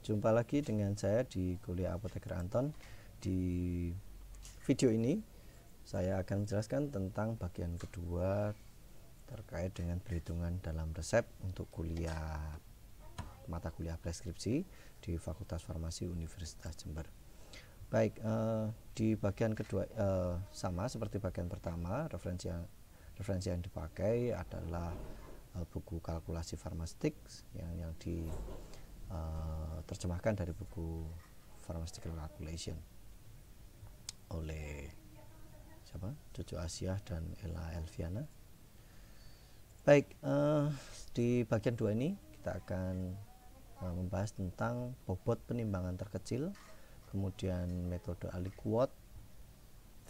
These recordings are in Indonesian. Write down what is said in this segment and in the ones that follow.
jumpa lagi dengan saya di Kuliah Apoteker Anton. Di video ini saya akan menjelaskan tentang bagian kedua terkait dengan perhitungan dalam resep untuk mata kuliah preskripsi di Fakultas Farmasi Universitas Jember. Baik, di bagian kedua sama seperti bagian pertama, referensi yang dipakai adalah buku kalkulasi farmastik yang terjemahkan dari buku Pharmaceutical Calculation oleh Jojo Asyah dan Ella Elviana. Baik, di bagian 2 ini kita akan membahas tentang bobot penimbangan terkecil, kemudian metode aliquot,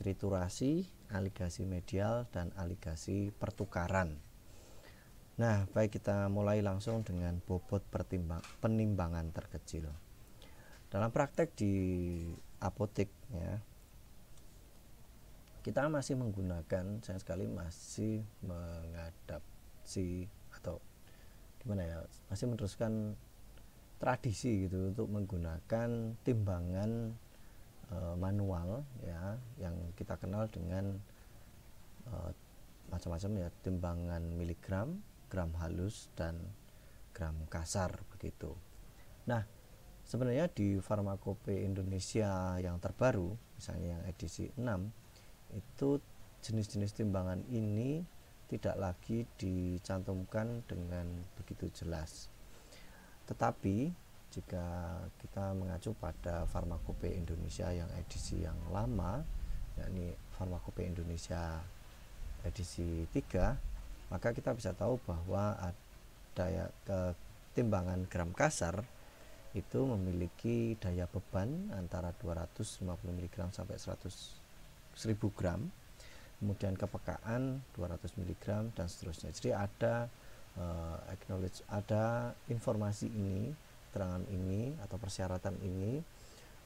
triturasi, aligasi medial, dan aligasi pertukaran. Nah, baik, kita mulai langsung dengan bobot penimbangan terkecil. Dalam praktek di apotek ya, kita masih menggunakan, sayang sekali masih mengadaptasi atau gimana ya, masih meneruskan tradisi gitu untuk menggunakan timbangan manual ya, yang kita kenal dengan macam-macam ya, timbangan miligram, gram halus, dan gram kasar begitu. Nah, sebenarnya di Farmakope Indonesia yang terbaru, misalnya yang edisi 6, itu jenis-jenis timbangan ini tidak lagi dicantumkan dengan begitu jelas. Tetapi jika kita mengacu pada Farmakope Indonesia yang edisi yang lama, yakni Farmakope Indonesia edisi 3, maka kita bisa tahu bahwa ada timbangan gram kasar itu memiliki daya beban antara 250 mg sampai 1000 gram, kemudian kepekaan 200 mg dan seterusnya. Jadi ada ada informasi ini, keterangan ini atau persyaratan ini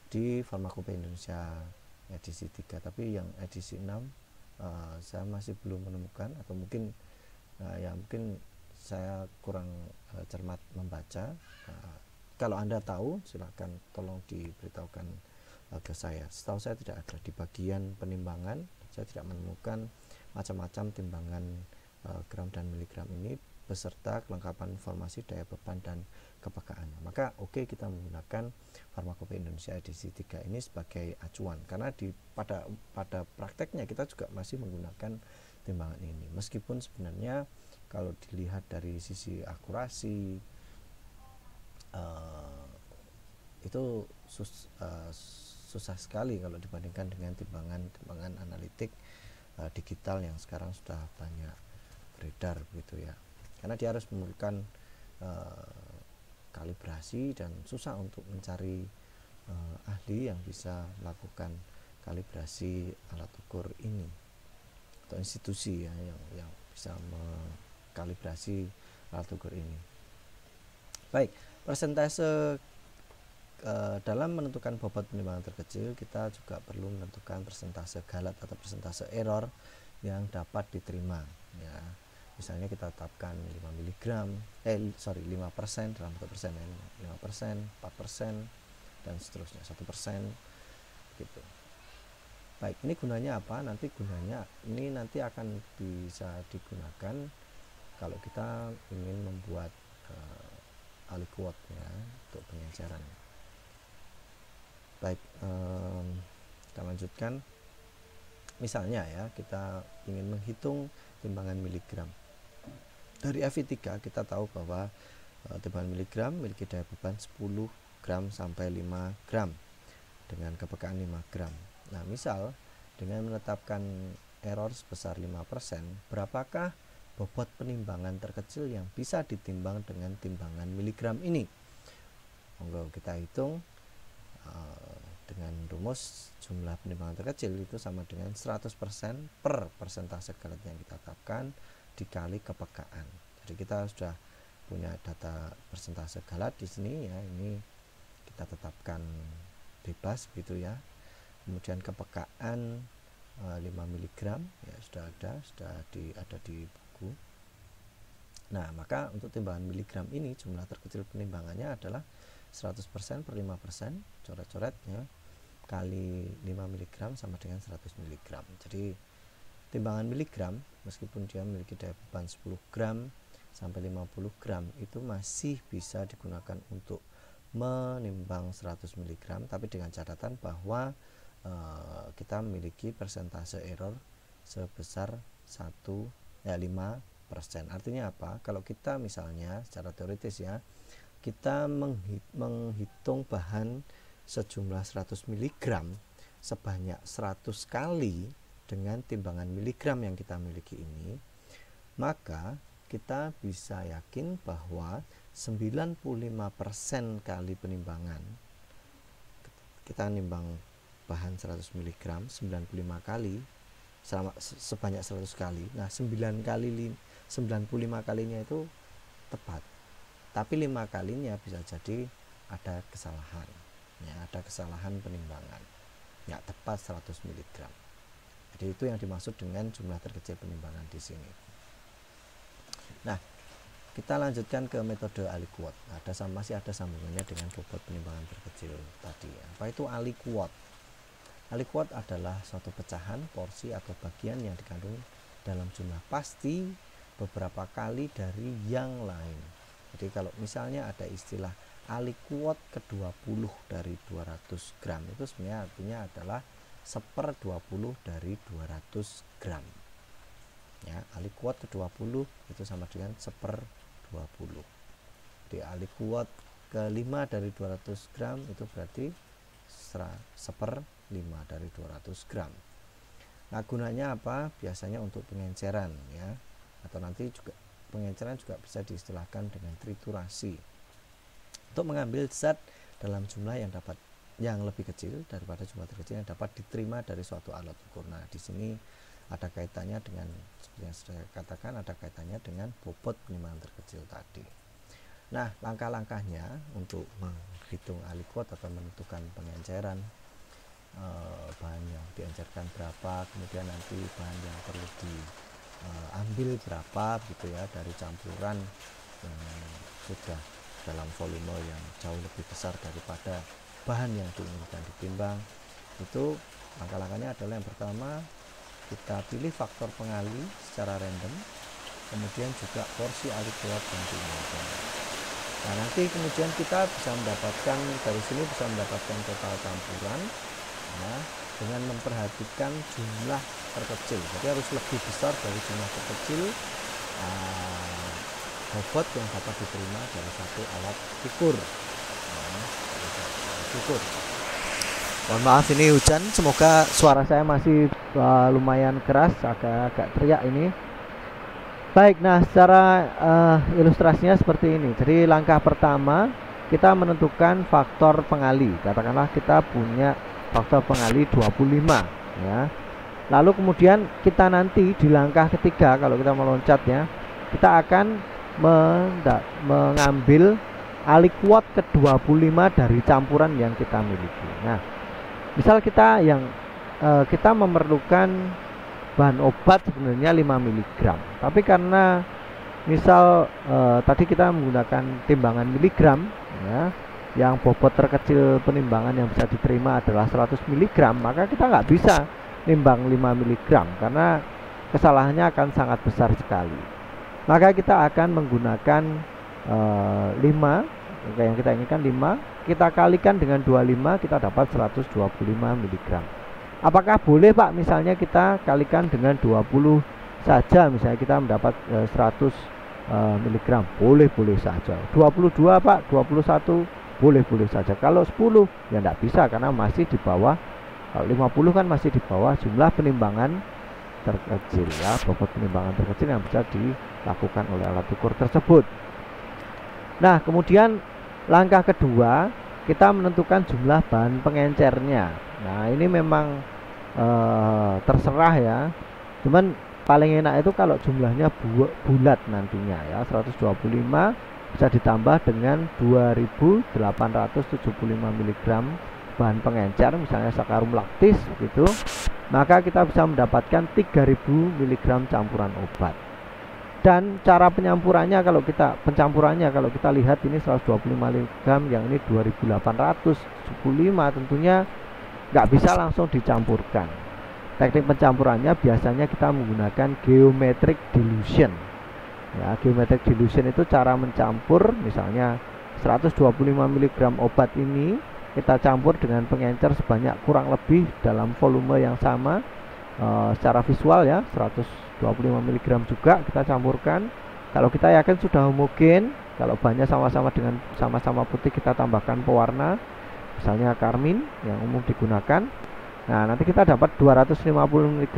di Farmakope Indonesia edisi 3, tapi yang edisi 6 saya masih belum menemukan, atau mungkin mungkin saya kurang cermat membaca. Kalau Anda tahu, silakan tolong diberitahukan ke saya. Setahu saya tidak ada di bagian penimbangan, saya tidak menemukan macam-macam timbangan gram dan miligram ini beserta kelengkapan informasi daya beban dan kepekaan. Maka kita menggunakan Farmakope Indonesia edisi 3 ini sebagai acuan, karena pada prakteknya kita juga masih menggunakan timbangan ini, meskipun sebenarnya kalau dilihat dari sisi akurasi itu susah sekali kalau dibandingkan dengan timbangan analitik digital yang sekarang sudah banyak beredar begitu ya, karena dia harus memerlukan kalibrasi dan susah untuk mencari ahli yang bisa melakukan kalibrasi alat ukur ini, atau institusi ya yang bisa mengkalibrasi alat ukur ini. Baik, persentase dalam menentukan bobot penimbangan terkecil, kita juga perlu menentukan persentase galat atau persentase error yang dapat diterima ya. Misalnya kita tetapkan 5 mg 5% dalam bentuk persen, 5%, 4%, dan seterusnya, 1% gitu. Baik, ini gunanya apa? Nanti akan bisa digunakan kalau kita ingin membuat aliquot ya, untuk pengenceran. Baik, kita lanjutkan. Misalnya ya, kita ingin menghitung timbangan miligram. Dari FI3 kita tahu bahwa timbangan miligram memiliki daya beban 10 gram sampai 5 gram dengan kepekaan 5 gram. Nah, misal dengan menetapkan error sebesar 5%, berapakah bobot penimbangan terkecil yang bisa ditimbang dengan timbangan miligram ini? Monggo kita hitung dengan rumus jumlah penimbangan terkecil itu sama dengan 100% per persentase galat yang kita tetapkan dikali kepekaan. Jadi kita sudah punya data persentase galat di sini ya, ini kita tetapkan bebas gitu ya. Kemudian kepekaan 5 mg ya sudah ada di buku. Nah, maka untuk timbangan miligram ini jumlah terkecil penimbangannya adalah 100% per 5%, coret-coret ya, kali 5 mg sama dengan 100 mg. Jadi timbangan miligram meskipun dia memiliki daya beban 10 gram sampai 50 gram itu masih bisa digunakan untuk menimbang 100 mg, tapi dengan catatan bahwa kita memiliki persentase error sebesar 5%. Artinya apa? Kalau kita misalnya secara teoritis ya, kita menghitung bahan sejumlah 100 mg sebanyak 100 kali dengan timbangan miligram yang kita miliki ini, maka kita bisa yakin bahwa 95% kali penimbangan, kita nimbang bahan 100 mg 95 kali sebanyak 100 kali. Nah, 95 kalinya itu tepat. Tapi 5 kalinya bisa jadi ada kesalahan. Ya, ada kesalahan penimbangan. Ya, tepat 100 mg. Jadi itu yang dimaksud dengan jumlah terkecil penimbangan di sini. Nah, kita lanjutkan ke metode aliquot. Masih ada sambungannya dengan bobot penimbangan terkecil tadi. Apa itu aliquot? Aliquot adalah suatu pecahan, porsi atau bagian yang dikandung dalam jumlah pasti beberapa kali dari yang lain. Jadi kalau misalnya ada istilah aliquot ke-20 dari 200 gram, itu sebenarnya artinya adalah 1/20 dari 200 gram. Ya, aliquot ke-20 itu sama dengan 1/20. Jadi aliquot ke-5 dari 200 gram itu berarti 1/5 dari 200 gram. Nah, gunanya apa? Biasanya untuk pengenceran ya, atau nanti juga pengenceran juga bisa diistilahkan dengan triturasi, untuk mengambil zat dalam jumlah yang lebih kecil daripada jumlah terkecil yang dapat diterima dari suatu alat ukur. Nah, di sini ada kaitannya dengan, seperti yang sudah saya katakan, ada kaitannya dengan bobot penimbangan terkecil tadi. Nah, langkah-langkahnya untuk menghitung aliquot atau menentukan pengenceran, bahan yang diencerkan berapa, kemudian nanti bahan yang perlu diambil berapa gitu ya dari campuran yang sudah dalam volume yang jauh lebih besar daripada bahan yang diinginkan ditimbang. Itu langkah-langkahnya adalah yang pertama, kita pilih faktor pengali secara random, kemudian juga porsi aliquot yang diinginkan. Nah, nanti kemudian kita bisa mendapatkan dari sini, bisa mendapatkan total campuran ya, dengan memperhatikan jumlah terkecil. Jadi harus lebih besar dari jumlah terkecil bobot yang dapat diterima dari satu alat ukur. Mohon maaf ini hujan, semoga suara saya masih lumayan keras, agak teriak ini. Baik, nah secara ilustrasinya seperti ini. Jadi langkah pertama kita menentukan faktor pengali. Katakanlah kita punya faktor pengali 25 ya. Lalu kemudian kita nanti di langkah ketiga, kalau kita meloncat ya, kita akan mengambil aliquot ke-25 dari campuran yang kita miliki. Nah, misal kita memerlukan bahan obat sebenarnya 5 mg, tapi karena misal tadi kita menggunakan timbangan miligram ya, yang bobot terkecil penimbangan yang bisa diterima adalah 100 mg, maka kita nggak bisa nimbang 5 mg karena kesalahannya akan sangat besar sekali. Maka kita akan menggunakan 5 yang kita inginkan 5, kita kalikan dengan 25, kita dapat 125 mg. Apakah boleh Pak misalnya kita kalikan dengan 20 saja, misalnya kita mendapat 100 mg? Boleh saja. 22 Pak, 21 boleh saja. Kalau 10 ya tidak bisa karena masih di bawah. Kalau 50 kan masih di bawah jumlah penimbangan terkecil ya, bobot penimbangan terkecil yang bisa dilakukan oleh alat ukur tersebut. Nah, kemudian langkah kedua kita menentukan jumlah bahan pengencernya. Nah, ini memang terserah ya, cuman paling enak itu kalau jumlahnya bulat nantinya ya, 125 bisa ditambah dengan 2875 mg bahan pengencer, misalnya sakarum laktis gitu, maka kita bisa mendapatkan 3000 mg campuran obat. Dan cara pencampurannya kalau kita lihat ini 125 mg, yang ini 2875, tentunya nggak bisa langsung dicampurkan. Teknik pencampurannya biasanya kita menggunakan geometric dilution. Ya, geometric dilution itu cara mencampur, misalnya 125 mg obat ini kita campur dengan pengencer sebanyak kurang lebih dalam volume yang sama. Secara visual ya, 125 mg juga kita campurkan. Kalau kita yakin sudah homogen, kalau bahannya sama-sama putih, kita tambahkan pewarna, misalnya karmin yang umum digunakan. Nah, nanti kita dapat 250 mg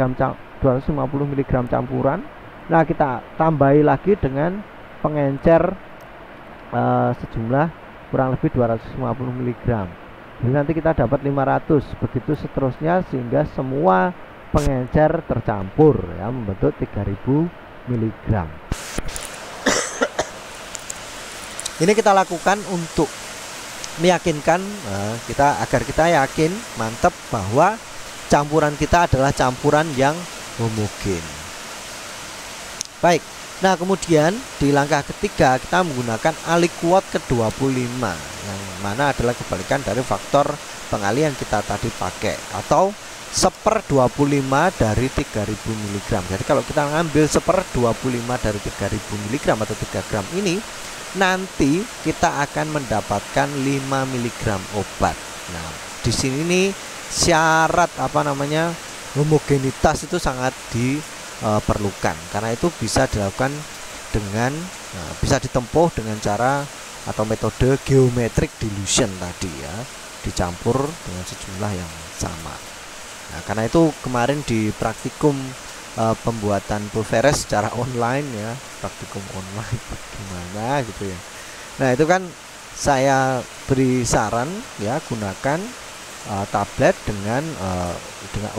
campuran. Nah, kita tambahi lagi dengan pengencer sejumlah kurang lebih 250 mg. Jadi nanti kita dapat 500, begitu seterusnya sehingga semua pengencer tercampur ya, membentuk 3000 mg. Ini kita lakukan untuk meyakinkan agar kita yakin mantap bahwa campuran kita adalah campuran yang homogen. Baik. Nah, kemudian di langkah ketiga kita menggunakan aliquot ke-25, yang mana adalah kebalikan dari faktor pengalian kita tadi pakai, atau 1/25 dari 3000 mg. Jadi kalau kita ngambil 1/25 dari 3000 mg atau 3 gram ini, nanti kita akan mendapatkan 5 mg obat. Nah, di sini nih syarat homogenitas itu sangat diperlukan, karena itu bisa dilakukan dengan bisa ditempuh dengan cara atau metode geometric dilution tadi ya, dicampur dengan sejumlah yang sama. Nah, karena itu kemarin di praktikum pembuatan pulveres secara online ya, praktikum online gimana gitu ya. Nah, itu kan saya beri saran ya, gunakan tablet dengan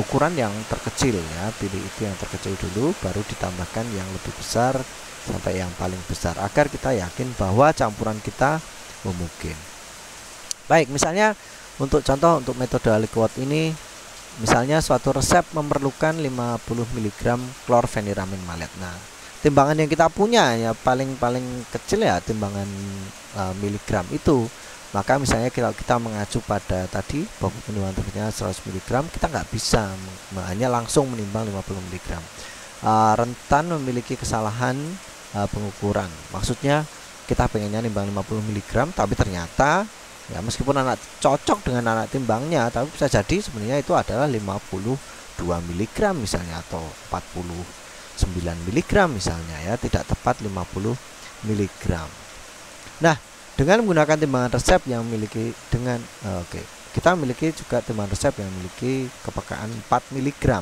ukuran yang terkecil ya, pilih itu yang terkecil dulu, baru ditambahkan yang lebih besar sampai yang paling besar, agar kita yakin bahwa campuran kita homogen. Baik, misalnya untuk contoh untuk metode aliquot ini, misalnya suatu resep memerlukan 50 mg klorfeniramin malet. Nah, timbangan yang kita punya ya paling kecil ya timbangan miligram itu. Maka misalnya kita mengacu pada tadi bobot menimbang terkecilnya 100 mg, kita nggak bisa hanya langsung menimbang 50 mg. Rentan memiliki kesalahan pengukuran. Maksudnya kita pengennya nimbang 50 mg, tapi ternyata ya meskipun anak cocok dengan anak timbangnya, tapi bisa jadi sebenarnya itu adalah 52 mg misalnya, atau 49 mg misalnya ya, tidak tepat 50 mg. Nah, dengan menggunakan timbangan resep yang memiliki kita memiliki juga timbangan resep yang memiliki kepekaan 4 mg.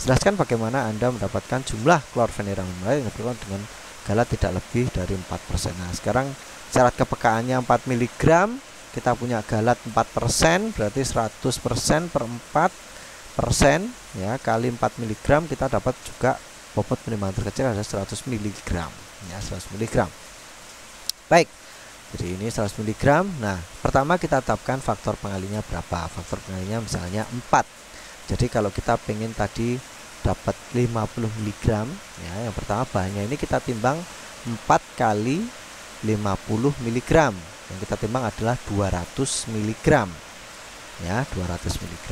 Jelaskan bagaimana Anda mendapatkan jumlah klorfeniramin malet yang diperlukan dengan galat tidak lebih dari 4%. Nah, sekarang syarat kepekaannya 4 mg, kita punya galat 4%, berarti 100% per 4% ya, kali 4 mg, kita dapat juga bobot penimbangan terkecil ada 100 mg ya, 100 mg. Baik, jadi ini 100 mg. Nah, pertama kita tetapkan faktor pengalinya berapa. Faktor pengalinya misalnya 4. Jadi kalau kita pengen tadi dapat 50 mg ya, yang pertama bahannya ini kita timbang 4 kali 50 mg. Yang kita timbang adalah 200 mg ya, 200 mg.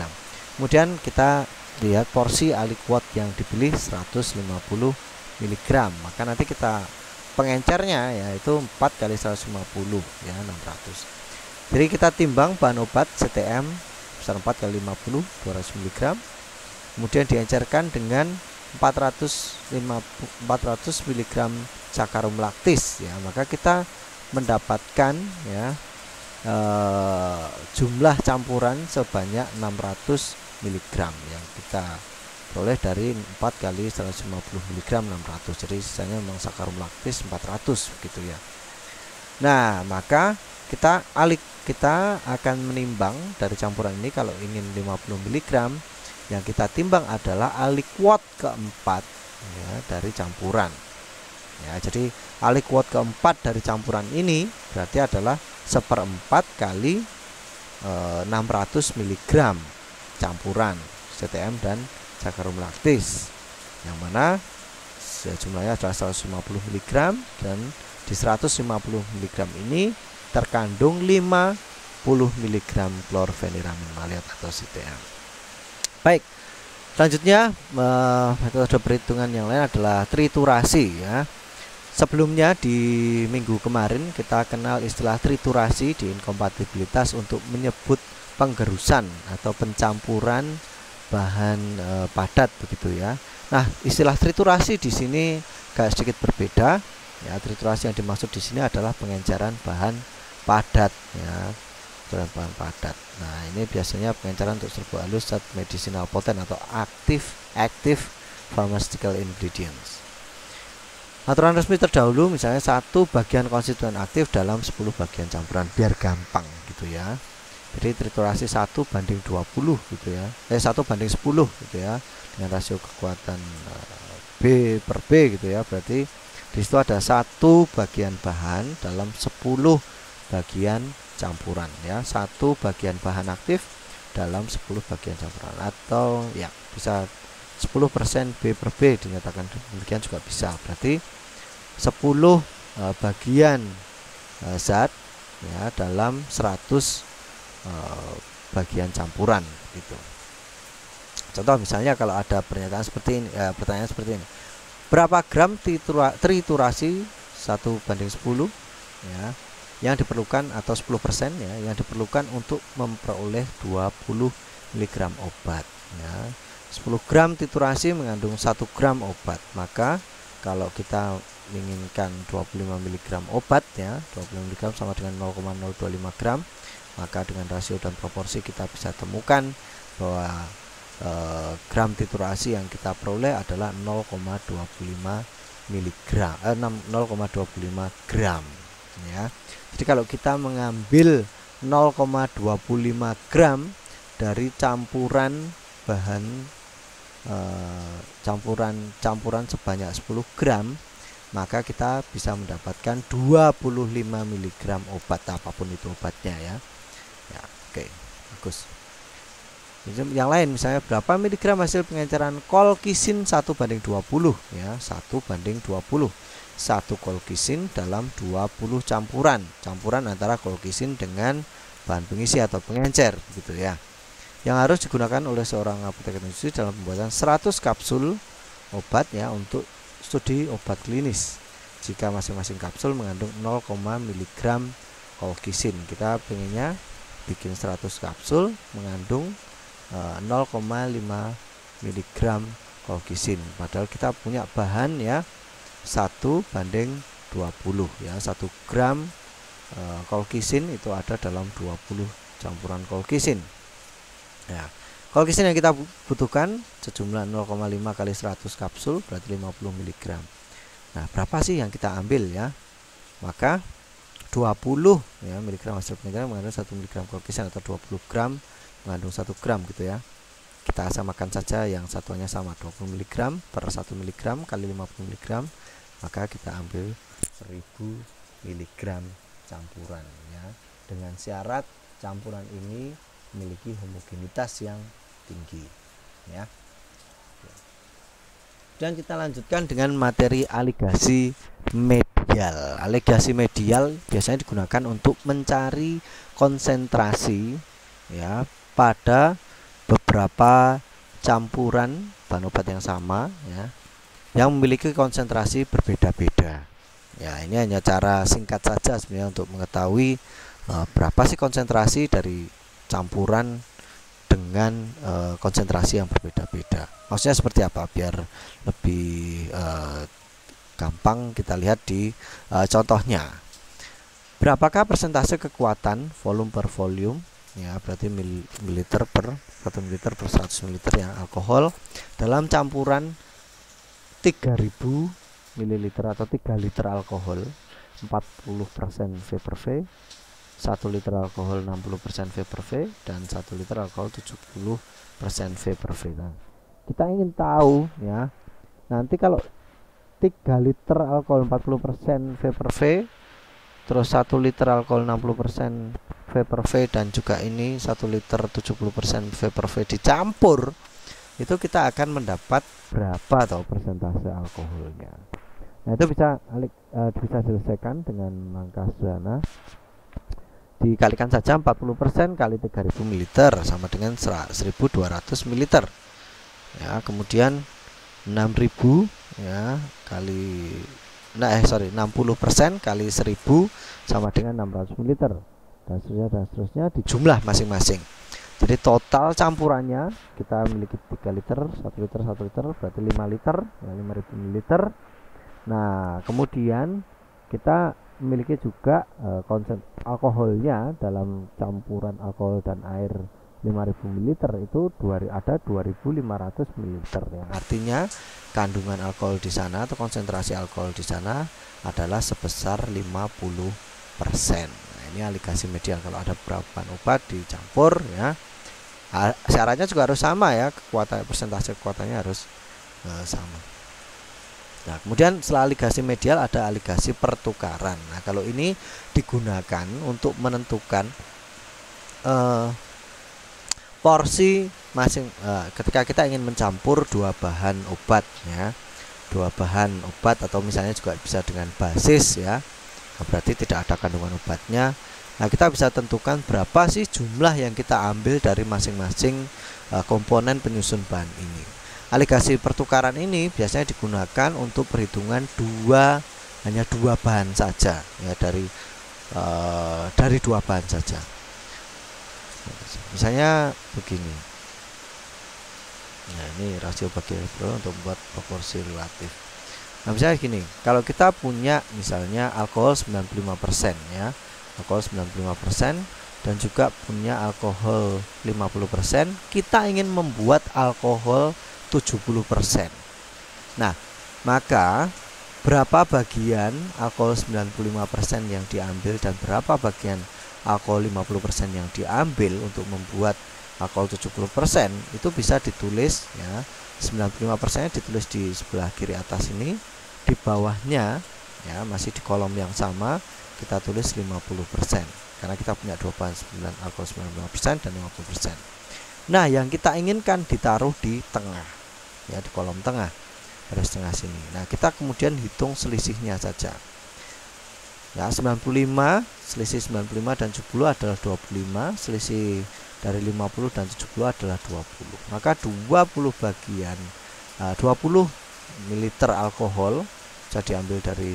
Kemudian kita lihat porsi aliquot yang dipilih 150 mg. Maka nanti kita pengencernya yaitu 4 kali 150 ya, 600. Jadi kita timbang bahan obat CTM besar 4 kali 50 200 mg, kemudian diencerkan dengan 400 mg sakarum laktis ya, maka kita mendapatkan ya jumlah campuran sebanyak 600 mg yang kita peroleh dari 4 kali 150 mg 600. Jadi sisanya memang sakarum laktis 400 begitu ya. Nah, maka kita akan menimbang dari campuran ini. Kalau ingin 50 mg, yang kita timbang adalah aliquot keempat ya, dari campuran ya. Jadi aliquot keempat dari campuran ini berarti adalah 1/4 kali 600 mg campuran CTM dan sakarum laktis, yang mana ya, jumlahnya adalah 150 mg, dan di 150 mg ini terkandung 50 mg klorfeniramin maleat atau CTM. Baik, selanjutnya metode perhitungan yang lain adalah triturasi ya. Sebelumnya di minggu kemarin kita kenal istilah triturasi di inkompatibilitas untuk menyebut penggerusan atau pencampuran bahan padat begitu ya. Nah, istilah triturasi di sini agak sedikit berbeda ya. Triturasi yang dimaksud di sini adalah pengenceran bahan padat ya, bahan padat. Nah, ini biasanya pengenceran untuk serbuk halus zat medicinal potent atau active pharmaceutical ingredients. Aturan resmi terdahulu misalnya 1 bagian konstituen aktif dalam 10 bagian campuran, biar gampang gitu ya. Jadi triturasi 1:20 gitu ya. 1:10 gitu ya, dengan rasio kekuatan B per B gitu ya. Berarti di situ ada 1 bagian bahan dalam 10 bagian campuran ya. 1 bagian bahan aktif dalam 10 bagian campuran, atau ya bisa 10% B per B dinyatakan demikian juga bisa. Berarti 10 bagian zat ya dalam 100 bagian campuran gitu. Contoh misalnya kalau ada pernyataan seperti ini, pertanyaan seperti ini. Berapa gram triturasi 1:10 ya yang diperlukan, atau 10% ya yang diperlukan untuk memperoleh 20 mg obat ya. 10 gram triturasi mengandung 1 gram obat. Maka kalau kita menginginkan 25 mg obat ya, 25 mg sama dengan 0,025 gram, maka dengan rasio dan proporsi kita bisa temukan bahwa gram triturasi yang kita peroleh adalah 0,25 mg, 0,25 gram ya. Jadi kalau kita mengambil 0,25 gram dari campuran bahan campuran sebanyak 10 gram, maka kita bisa mendapatkan 25 mg obat, apapun itu obatnya ya. Ya, oke, bagus. Yang lain misalnya berapa miligram hasil pengenceran kolkisin 1:20 ya, 1:20. 1 kolkisin dalam 20 campuran antara kolkisin dengan bahan pengisi atau pengencer gitu ya, yang harus digunakan oleh seorang apoteker industri dalam pembuatan 100 kapsul obat ya untuk studi obat klinis. Jika masing-masing kapsul mengandung 0, mg kolkisin, kita pengennya bikin 100 kapsul mengandung 0,5 mg kolkisin, padahal kita punya bahan ya 1:20 ya. 1 gram kolkisin itu ada dalam 20 campuran kolkisin ya. Kolkisin yang kita butuhkan sejumlah 0,5 kali 100 kapsul berarti 50 mg. Nah, berapa sih yang kita ambil ya? Maka 20 ya miligram hasil pengenceran mengandung 1 mg kolkisin, atau 20 gram mengandung 1 gram gitu ya. Kita samakan saja yang satuannya sama, 20 mg per 1 mg kali 50 mg, maka kita ambil 1000 mg campuran ya, dengan syarat campuran ini memiliki homogenitas yang tinggi ya. Dan kita lanjutkan dengan materi aligasi medial. Aligasi medial biasanya digunakan untuk mencari konsentrasi ya pada beberapa campuran bahan obat yang sama ya, yang memiliki konsentrasi berbeda-beda. Ya, ini hanya cara singkat saja sebenarnya untuk mengetahui berapa sih konsentrasi dari campuran dengan konsentrasi yang berbeda-beda. Maksudnya seperti apa biar lebih gampang kita lihat di contohnya. Berapakah persentase kekuatan volume per volume ya, berarti mililiter per 1 ml per 100 ml ya alkohol dalam campuran 3000 ml atau 3 liter alkohol, 40% V per V, 1 liter alkohol 60% V per V, dan 1 liter alkohol 70% V per V. Nah, kita ingin tahu ya, nanti kalau 3 liter alkohol 40% V per V, terus 1 liter alkohol 60% V per V, dan juga ini 1 liter 70% V per V dicampur itu kita akan mendapat berapa atau persentase alkoholnya. Nah, itu bisa diselesaikan dengan angka sederhana. Dikalikan saja 40% kali 3000 ml sama dengan 1200 ml. Ya, kemudian 6000 ya kali 60% kali 1000 sama dengan 600 ml. Dan seterusnya di jumlah masing-masing. Jadi total campurannya kita memiliki 3 liter, 1 liter, 1 liter berarti 5 liter, ya 5000 ml. Nah, kemudian kita memiliki juga konsen alkoholnya dalam campuran alkohol dan air 5000 ml itu ada 2500 ml, yang artinya kandungan alkohol di sana atau konsentrasi alkohol di sana adalah sebesar 50%. Nah, ini aligasi medial. Kalau ada beberapa obat dicampur ya, syaratnya juga harus sama ya, persentase kekuatannya harus sama. Nah, kemudian setelah aligasi medial ada aligasi pertukaran. Nah, kalau ini digunakan untuk menentukan porsi masing ketika kita ingin mencampur dua bahan obat ya, dua bahan obat atau misalnya juga bisa dengan basis ya, berarti tidak ada kandungan obatnya. Nah, kita bisa tentukan berapa sih jumlah yang kita ambil dari masing-masing komponen penyusun bahan ini. Aligasi pertukaran ini biasanya digunakan untuk perhitungan hanya dua bahan saja ya, dari dua bahan saja. Misalnya begini. Nah, ini rasio bagi elektron untuk membuat proporsi relatif. Nah, misalnya gini, kalau kita punya misalnya alkohol 95% ya, alkohol 95% dan juga punya alkohol 50%, kita ingin membuat alkohol 70%. Nah, maka berapa bagian alkohol 95% yang diambil dan berapa bagian alkohol 50% yang diambil untuk membuat alkohol 70% itu bisa ditulis ya. 95% ditulis di sebelah kiri atas ini, di bawahnya ya masih di kolom yang sama kita tulis 50% karena kita punya dua bahan alkohol 95% dan 50%. Nah, yang kita inginkan ditaruh di tengah ya, di kolom tengah garis tengah sini. Nah, kita kemudian hitung selisihnya saja ya. 95 selisih 95 dan 70 adalah 25, selisih dari 50 dan 70 adalah 20. Maka 20 bagian 20 ml alkohol bisa diambil dari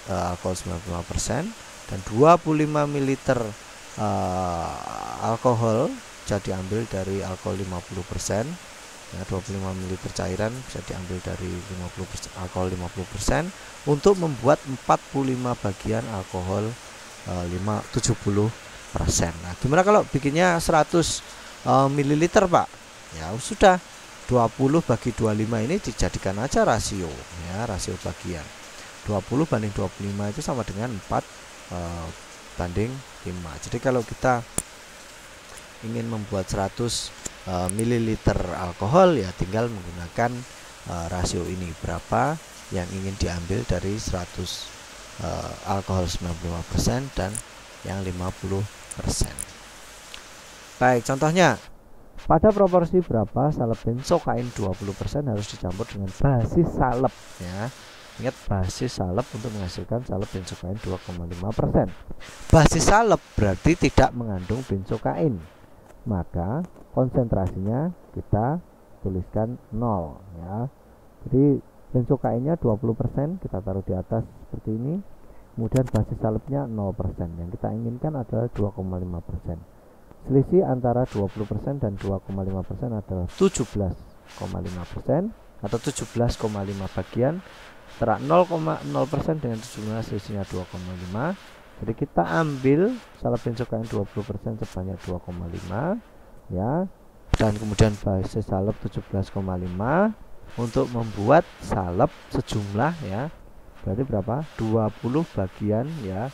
alkohol 95% dan 25 ml alkohol bisa diambil dari alkohol 50%. Ya, 25 ml cairan bisa diambil dari 50% alkohol 50% untuk membuat 45 bagian alkohol 70%. Nah, gimana kalau bikinnya 100 ml, Pak? Ya, sudah 20 bagi 25 ini dijadikan aja rasio ya, rasio bagian. 20 banding 25 itu sama dengan 4 banding 5. Jadi kalau kita ingin membuat 100 mililiter alkohol ya tinggal menggunakan rasio ini, berapa yang ingin diambil dari 100 alkohol 95% dan yang 50%. Baik, contohnya pada proporsi berapa salep benzokain 20% harus dicampur dengan basis salep ya. Ingat, basis salep untuk menghasilkan salep benzokain 2,5%. Basis salep berarti tidak mengandung benzokain, maka konsentrasinya kita tuliskan 0 ya. Jadi benzokainnya 20% kita taruh di atas seperti ini. Kemudian basis salepnya 0%. Yang kita inginkan adalah 2,5%. Selisih antara 20% dan 2,5% adalah 17,5% atau 17,5 bagian. Antara 0,0% dengan 17 selisihnya 2,5. Jadi kita ambil salep benzokain 20% sebanyak 2,5 ya, dan kemudian basis salep 17,5 untuk membuat salep sejumlah ya, berarti berapa? 20 bagian ya,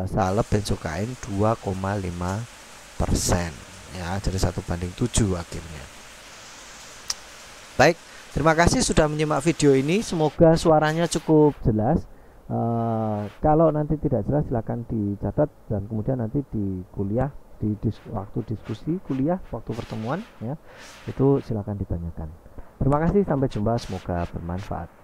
salep benzokain 2,5% ya, jadi 1:7 akhirnya. Baik, terima kasih sudah menyimak video ini, semoga suaranya cukup jelas. Kalau nanti tidak jelas silahkan dicatat dan kemudian nanti di kuliah di waktu diskusi kuliah, waktu pertemuan ya, itu silakan ditanyakan. Terima kasih, sampai jumpa, semoga bermanfaat.